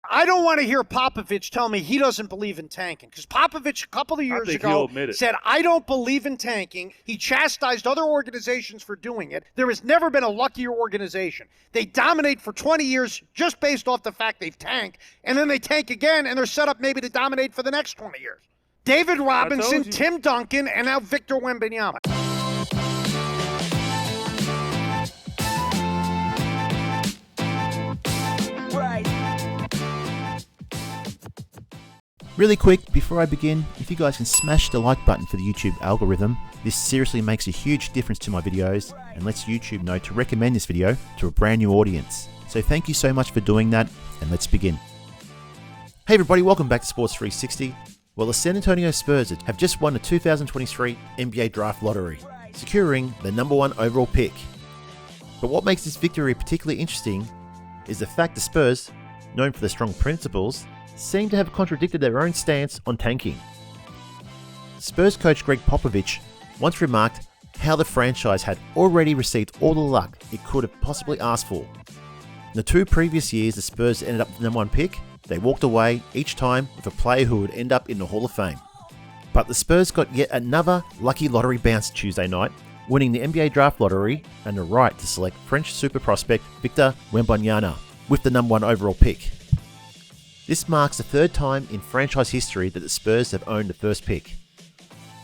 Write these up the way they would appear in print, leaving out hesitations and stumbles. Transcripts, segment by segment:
I don't want to hear Popovich tell me he doesn't believe in tanking, because Popovich a couple of years ago said, I don't believe in tanking. He chastised other organizations for doing it. There has never been a luckier organization. They dominate for 20 years just based off the fact they've tanked, and then they tank again, and they're set up maybe to dominate for the next 20 years. David Robinson, Tim Duncan, and now Victor Wembanyama. Really quick, before I begin, if you guys can smash the like button for the YouTube algorithm, this seriously makes a huge difference to my videos and lets YouTube know to recommend this video to a brand new audience. So thank you so much for doing that, and let's begin. Hey everybody, welcome back to Sports 360. Well, the San Antonio Spurs have just won the 2023 NBA Draft Lottery, securing the #1 overall pick. But what makes this victory particularly interesting is the fact the Spurs, known for their strong principles, seem to have contradicted their own stance on tanking. Spurs coach Gregg Popovich once remarked how the franchise had already received all the luck it could have possibly asked for. In the 2 previous years the Spurs ended up with the #1 pick, they walked away each time with a player who would end up in the Hall of Fame. But the Spurs got yet another lucky lottery bounce Tuesday night, winning the NBA Draft Lottery and the right to select French super prospect Victor Wembanyama with the #1 overall pick. This marks the 3rd time in franchise history that the Spurs have owned the first pick.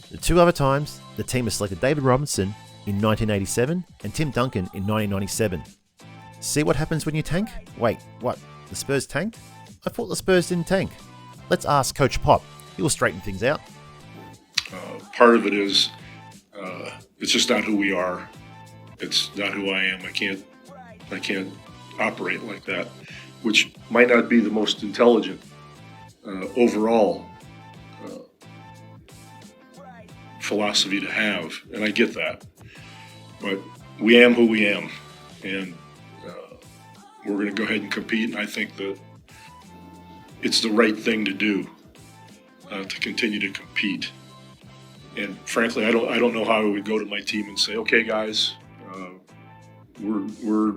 The 2 other times, the team has selected David Robinson in 1987 and Tim Duncan in 1997. See what happens when you tank? Wait, what? The Spurs tanked? I thought the Spurs didn't tank. Let's ask Coach Pop. He will straighten things out. Part of it is, it's just not who we are. It's not who I am. I can't operate like that, which might not be the most intelligent overall philosophy to have, and I get that. But we am who we am, and we're going to go ahead and compete, and I think that it's the right thing to do to continue to compete. And frankly, I don't know how I would go to my team and say, okay, guys, we're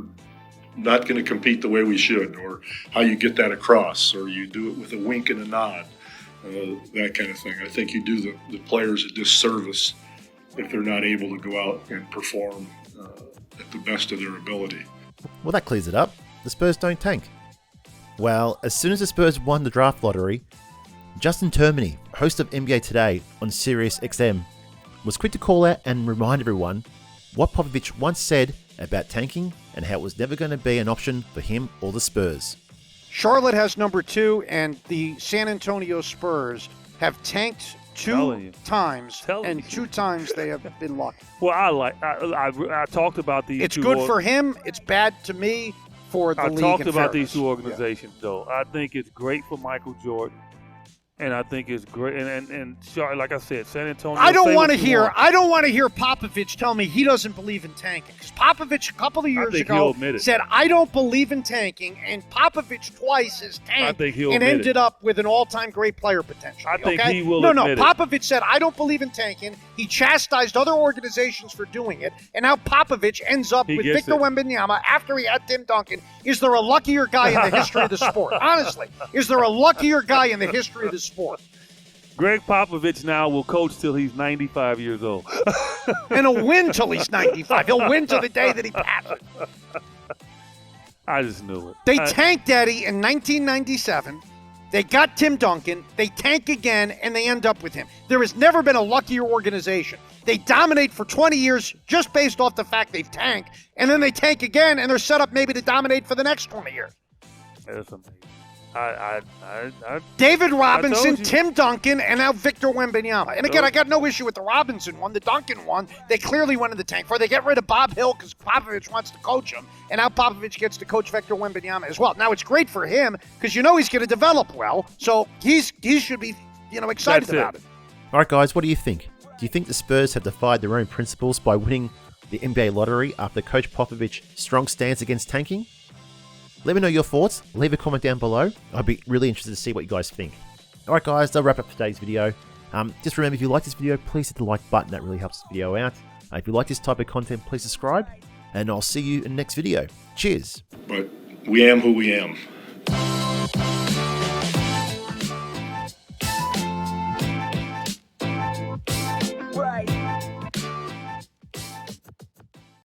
not going to compete the way we should, or how you get that across, or you do it with a wink and a nod, that kind of thing. I think you do the players a disservice if they're not able to go out and perform at the best of their ability. Well, that clears it up. The Spurs don't tank. Well, as soon as the Spurs won the draft lottery, Justin Termine, host of NBA Today on SiriusXM, was quick to call out and remind everyone what Popovich once said about tanking and how it was never going to be an option for him or the Spurs. Charlotte has #2, and the San Antonio Spurs have tanked 2 times, and 2 times they have been lucky. Well, I talked about these. It's good for him. It's bad to me for the league. I talked about these 2 organizations, though. I think it's great for Michael Jordan. And I think it's great, and like I said, San Antonio. I don't want to hear Popovich tell me he doesn't believe in tanking, because Popovich a couple of years ago said, I don't believe in tanking, and Popovich twice has tanked and ended up with an all-time great player potential. I think he will. Popovich said, I don't believe in tanking. He chastised other organizations for doing it, and now Popovich ends up with Victor Wembanyama after he had Tim Duncan. Is there a luckier guy in the history of the sport? Honestly, is there a luckier guy in the history of the sport? Gregg Popovich now will coach till he's 95 years old. And he'll win till he's 95. He'll win till the day that he passes. I just knew it. They tanked Eddie in 1997. They got Tim Duncan. They tank again, and they end up with him. There has never been a luckier organization. They dominate for 20 years just based off the fact they've tanked, and then they tank again, and they're set up maybe to dominate for the next 20 years. That's amazing. David Robinson, Tim Duncan, and now Victor Wembanyama. And again, I got no issue with the Robinson one. The Duncan one, they clearly went in the tank for. They get rid of Bob Hill because Popovich wants to coach him, and now Popovich gets to coach Victor Wembanyama as well. Now, it's great for him because he's going to develop well, so he should be excited about it. All right, guys, what do you think? Do you think the Spurs have defied their own principles by winning the NBA lottery after Coach Popovich's strong stance against tanking? Let me know your thoughts. Leave a comment down below. I'd be really interested to see what you guys think. Alright guys, that'll wrap up today's video. Just remember, if you like this video, please hit the like button. That really helps this video out. If you like this type of content, please subscribe. And I'll see you in the next video. Cheers. But we am who we am.